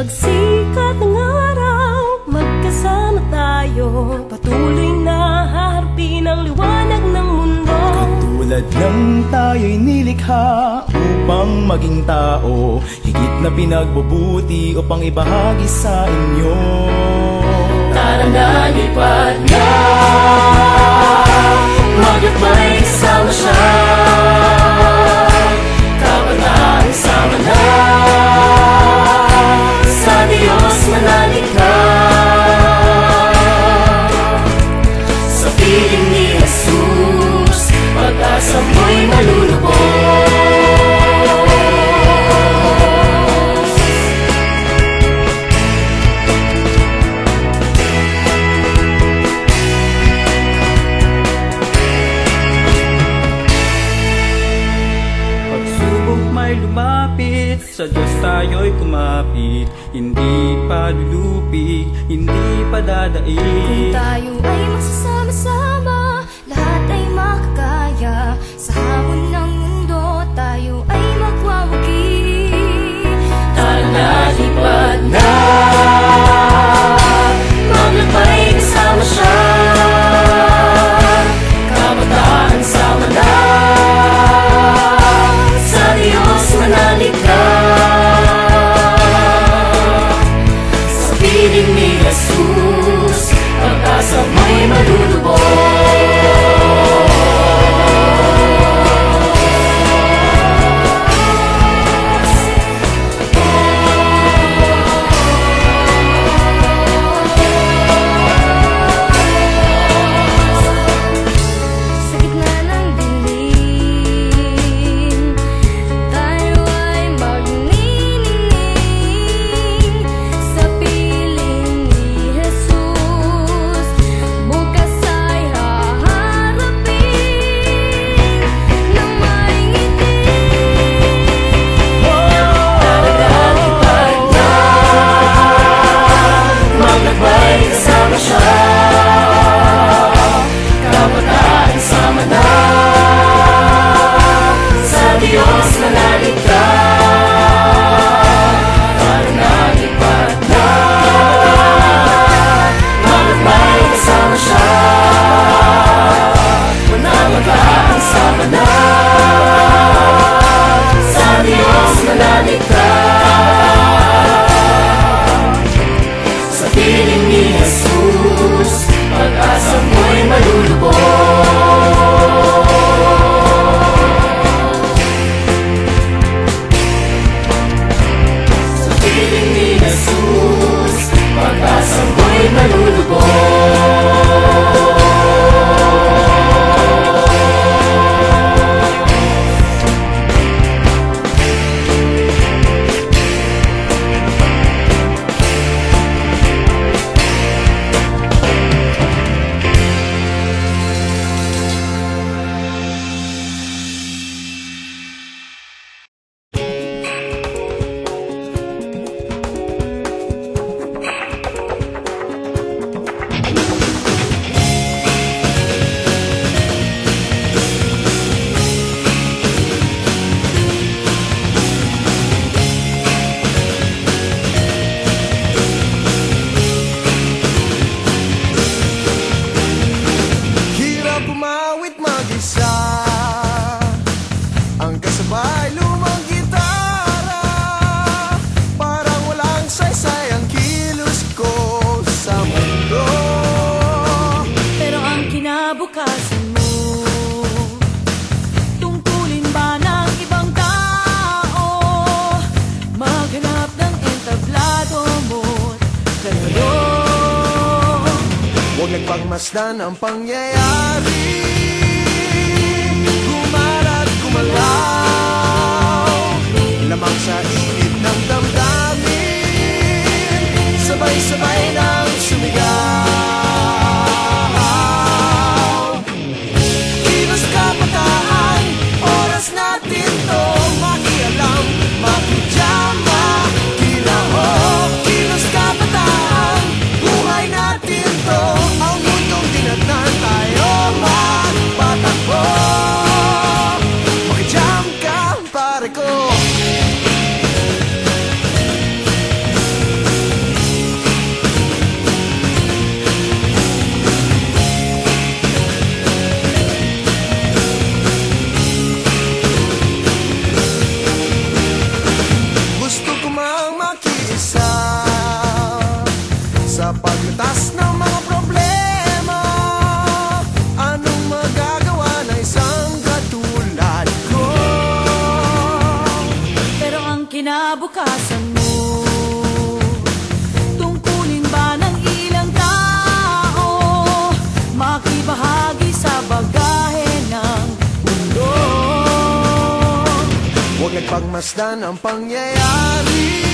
pagsikat ng araw, magkasama tayo, patuloy na haharapin ang liwanag ng mundo. Katulad ng tayo'y nilikha upang maging tao, higit na pinagbubuti upang ibahagi sa inyo. Tara na, lipad na, maglakbay kasama siya. Kabataan sama na, sa Diyos manalig ka. Sa piling ni Jesus, pag-asa mo'y malulubos. Pagsubok may lumapit, sa Diyos tayo'y kumapit. Hindi pa lulupig, hindi pa dadaig. Kung tayo ay magsasama-sama, lahat ay makakaya. Sa hamon ng mundo, tayo ay magwawagi. Tara na, lipad na, maglakbay kasama siya. Kabataan sama na, sa Diyos manalig ka. Sa piling ni Jesus, pag-asa mo'y malulubos. Sa gitna ng dilim, tayo ay magniningning. Sa piling ni Jesus, bukas ay haharapin na may ngiti. Maglakbay kasama siya. Kabataan sama na, sa Diyos manalig ka. Tara na, lipad na, maglakbay kasama siya. Kabataan sama na, sa Diyos manalig ka. Sa piling ni Jesus, pag-asa mo'y malulubos. Sa piling ni Jesus, pag-asa mo'y malulubos. Hirap umawit mag-isa, ang kasabay lumang gitara. Parang walang saysay ang kilos ko sa mundo. Pero ang kinabukasan mo, tungkulin ba ng ibang tao? Maghanap ng entablado mo't kalaro. Huwag nagpagmasdan ang pangyayari, gumarat gumalaw, lamang sa init ng damdamin, sabay-sabay nang sumigaw. Kilos kabataan, oras natin to makialam, makijama, kinahok. Kilos kabataan, buhay natin to, ang mundong tinatnan tayo magpatakbo. Makijam ka, pare ko. karanasan mo? Tungkulin ba ng ilang tao makibahagi sa bagahe ng mundo? Huwag nagpagmasdan ang pangyayari,